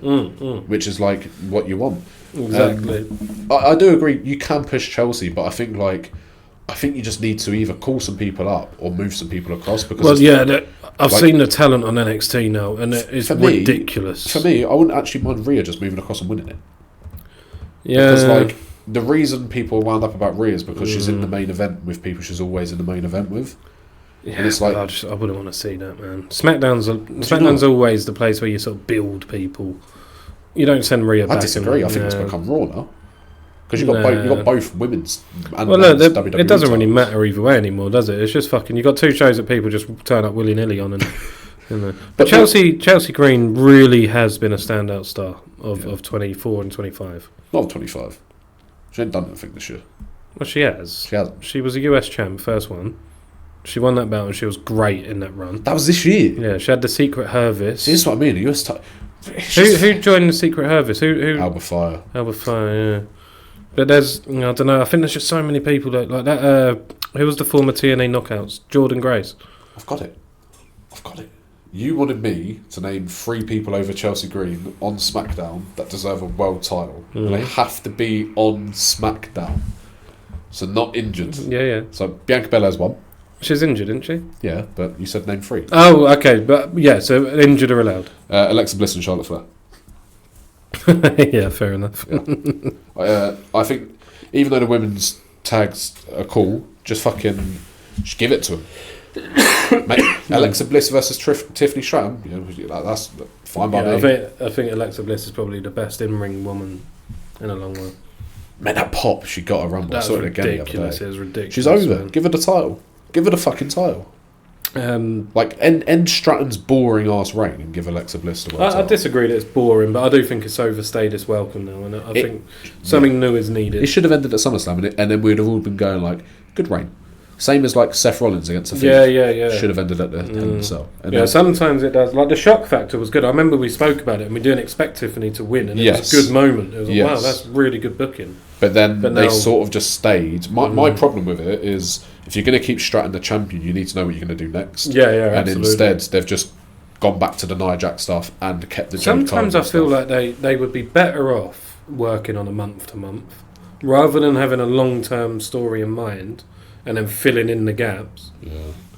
which is like what you want. Exactly. I do agree. You can push Chelsea, but I think you just need to either call some people up or move some people across. Because I've seen the talent on NXT now, and it is ridiculous. For me, I wouldn't actually mind Rhea just moving across and winning it. Yeah, because the reason people wound up about Rhea is because she's in the main event with people she's always in the main event with. Yeah, and it's like I wouldn't want to see that, man. SmackDown's always the place where you sort of build people. You don't send Rhea back. I disagree. I think it's become Raw now. Because you've got both women's and WWE it doesn't really matter either way anymore, does it? It's just fucking... You've got 2 shows that people just turn up willy-nilly on. But Chelsea Green really has been a standout star of 24 and 25. Not 25. She ain't done anything this year. Well, she has. She hasn't. She was a US champ, first one. She won that belt and she was great in that run. That was this year? Yeah, she had the Secret Hervis. See, that's what I mean. US Who joined the Secret Hervis? Who? Alba Fire. Alba Fire, yeah. But there's, I don't know, I think there's just so many people that, like that, who was the former TNA Knockouts? Jordan Grace. I've got it. You wanted me to name 3 people over Chelsea Green on SmackDown that deserve a world title. And they have to be on SmackDown. So not injured. Yeah. So Bianca Belair's one. She's injured, isn't she? Yeah, but you said name 3. Oh, okay. But yeah, so injured are allowed. Alexa Bliss and Charlotte Flair. Yeah, fair enough. Yeah. I think even though the women's tags are cool, just give it to them. Mate, Alexa Bliss versus Tiffany Stratton, that's fine by me. I think Alexa Bliss is probably the best in-ring woman in a long while. Man, that pop she got a rumble. That was ridiculous. It was ridiculous. She's over. Man. Give her the title. Give her the fucking title. End Stratton's boring ass reign and give Alexa Bliss the world title. I disagree that it's boring, but I do think it's overstayed its welcome now, and I think something new is needed. It should have ended at SummerSlam, and then we'd have all been going like, good reign. Same as like Seth Rollins against the Fiend. Yeah. Should have ended at the Hell in a Cell. Sometimes it does. Like the shock factor was good. I remember we spoke about it, and we didn't expect Tiffany to win, and it was a good moment. It was like, wow, that's really good booking. But then they sort of just stayed. My problem with it is, if you're going to keep Stratton the champion, you need to know what you're going to do next. Yeah, and absolutely. instead, they've just gone back to the Nia Jax stuff and kept the. Sometimes I feel like they would be better off working on a month to month, rather than having a long term story in mind and then filling in the gaps. Yeah.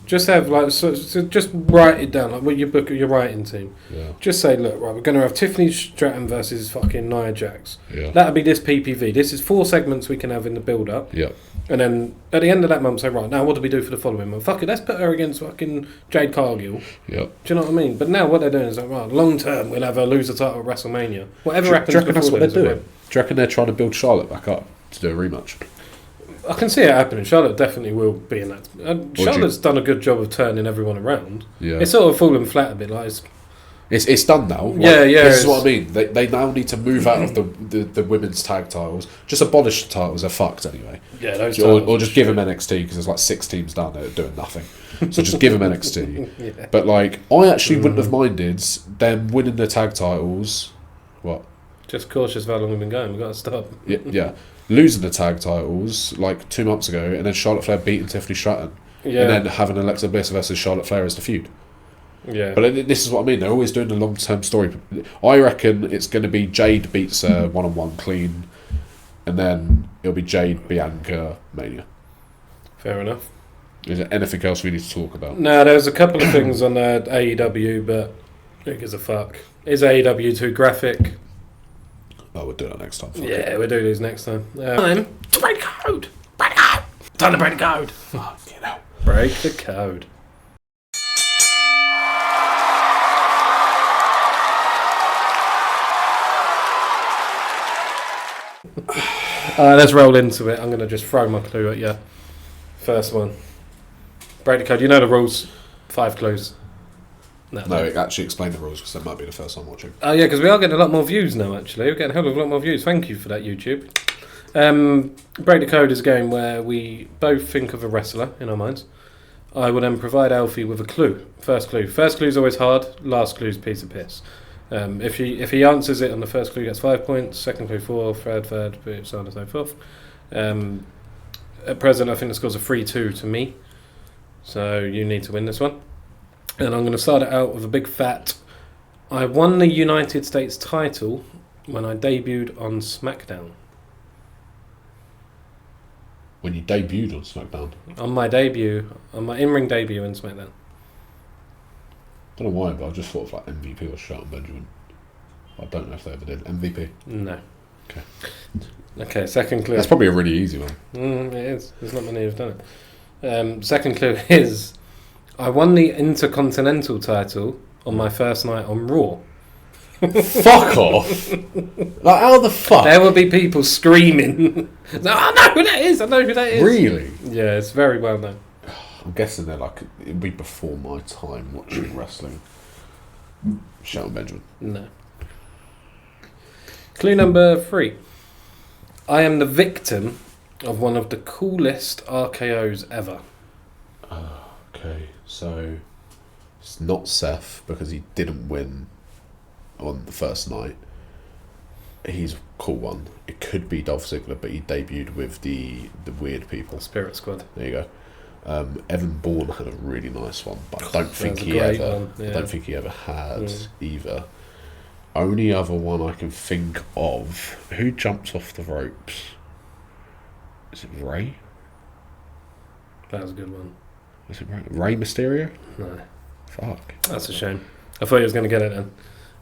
Just have so just write it down like what you book your writing team. Yeah. Just say, look, right, we're going to have Tiffany Stratton versus fucking Nia Jax. Yeah. That'll be this PPV. This is 4 segments we can have in the build up. Yeah. And then at the end of that month, say, right, now what do we do for the following month? Fuck it, let's put her against fucking Jade Cargill. Yeah. Do you know what I mean? But now what they're doing is like, right, long term, we'll have her lose the title at WrestleMania. Whatever happens. Do you reckon that's what they're doing? Right. Do you reckon they're trying to build Charlotte back up to do a rematch? I can see it happening. Charlotte definitely will be in that. Charlotte's done a good job of turning everyone around. Yeah. It's sort of fallen flat a bit. Like it's done now. Like, yeah. This is what I mean. They now need to move out of the women's tag titles. Just abolish the titles. They're fucked anyway. Yeah, those or just give them NXT because there's like 6 teams down there doing nothing. So just give them NXT. Yeah. But like, I actually wouldn't have minded them winning the tag titles. What? Just cautious of how long we've been going. We've got to stop. Yeah. Losing the tag titles like 2 months ago, and then Charlotte Flair beating Tiffany Stratton, and then having Alexa Bliss versus Charlotte Flair as the feud. Yeah, but this is what I mean. They're always doing a long-term story. I reckon it's going to be Jade beats her one-on-one clean, and then it'll be Jade Bianca Mania. Fair enough. Is there anything else we need to talk about? No, there's a couple of things on AEW, but who gives a fuck? Is AEW too graphic? Oh, we'll do that next time. Yeah, we'll do these next time. Time to break the code. Break the code. Time to break the code. Fuck, you know. Break the code. Let's roll into it. I'm going to just throw my clue at you. First one. Break the code. You know the rules. 5 clues. No, actually explain the rules because that might be the first time watching. Oh, yeah, because we are getting a lot more views now, actually. We're getting a hell of a lot more views. Thank you for that, YouTube. Break the Code is a game where we both think of a wrestler in our minds. I will then provide Alfie with a clue. First clue. First clue is always hard. Last clue is piece of piss. If he answers it on the first clue, he gets 5 points. Second clue, 4. Third, so on and so forth. At present, I think the scores are 3-2 to me. So you need to win this one. And I'm going to start it out with a big fat. I won the United States title when I debuted on Smackdown. When you debuted on Smackdown? On my debut, on my in-ring debut in Smackdown. I don't know why, but I just thought of like MVP or Shelton Benjamin. I don't know if they ever did. MVP? No. Okay. Okay, second clue. That's probably a really easy one. It is. There's not many who've done it. Second clue is I won the Intercontinental title on my first night on Raw. Fuck off! Like, how the fuck? There will be people screaming. No, I know who that is. I know who that is. Really? Yeah, it's very well known. I'm guessing they're like, it'd be before my time watching wrestling. Shelton Benjamin. No. Clue number 3. I am the victim of one of the coolest RKOs ever. Okay, so it's not Seth because he didn't win on the first night. He's a cool one. It could be Dolph Ziggler, but he debuted with the weird people. Spirit Squad. There you go. Evan Bourne had a really nice one, but I don't think I don't think he ever had either. Only other one I can think of. Who jumped off the ropes? Is it Ray? That was a good one. Was it Ray Mysterio? No. Fuck. That's a shame. I thought he was going to get it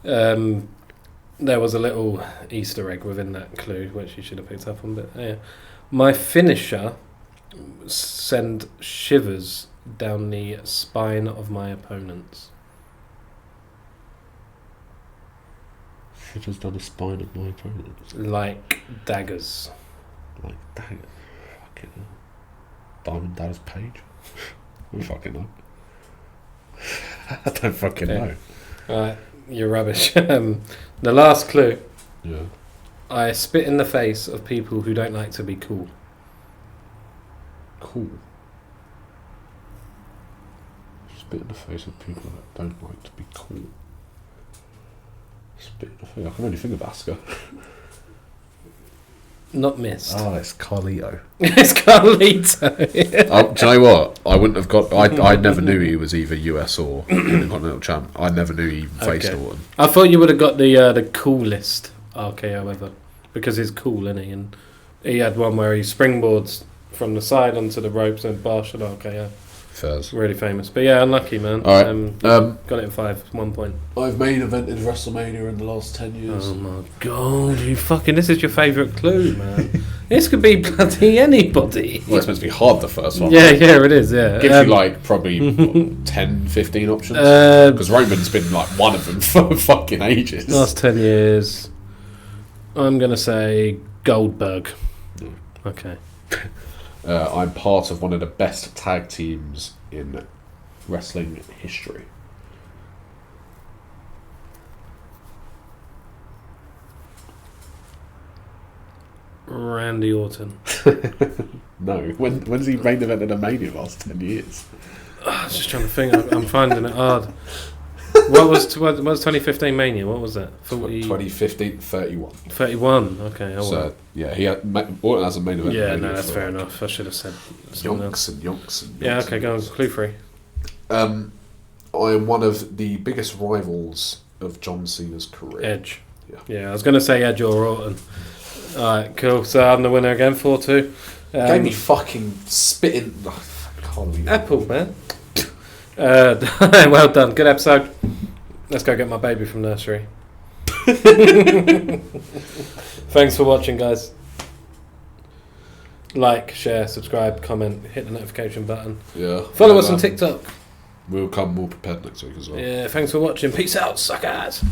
then. There was a little Easter egg within that clue, which you should have picked up on. But yeah, my finisher send shivers down the spine of my opponents. Shivers down the spine of my opponents. Like daggers. Like daggers. Fucking hell. Diamond Dallas Page. I don't fucking know. I don't fucking know. Alright, you're rubbish. The last clue. Yeah. I spit in the face of people who don't like to be cool. Cool. Spit in the face of people that don't like to be cool. Spit in the face. I can only think of Asuka. Not missed. Oh, it's Carlito. It's Carlito. Do you know what? I wouldn't have got. I never knew he was either US or Intercontinental Champ. I never knew he even faced Orton. I thought you would have got the coolest RKO ever because he's cool, isn't he? And he had one where he springboards from the side onto the ropes and partial RKO. Fairs. Really famous. But yeah, unlucky, man. All right. Got it in 5, 1 point. I've main evented WrestleMania in the last 10 years. Oh my god, this is your favourite clue, man. This could be bloody anybody. Well, it's meant to be hard, the first one. Yeah, it is, yeah. Gives you probably 10, 15 options. Because Roman's been one of them for fucking ages. Last 10 years. I'm going to say Goldberg. Okay. I'm part of one of the best tag teams in wrestling history. Randy Orton. No. When's he main evented a Mania last 10 years? I was just trying to think. I'm finding it hard. What was 2015 Mania? What was that? 2015, 31. 31. Okay. So yeah, he had Orton as a main event. Yeah, no, that's fair enough. I should have said Yonks and yonks. Yeah, okay, go on. Clue 3. I am one of the biggest rivals of John Cena's career. Edge. Yeah, I was going to say Edge or Orton. Alright, cool. So I'm the winner again, 4-2. Gave me fucking spitting. Apple, man. Well done. Good episode. Let's go get my baby from nursery. Thanks for watching, guys. Like, share, subscribe, comment, hit the notification button. Yeah. Follow us on TikTok. We'll come more prepared next week as well. Yeah, thanks for watching. Peace out, suckers.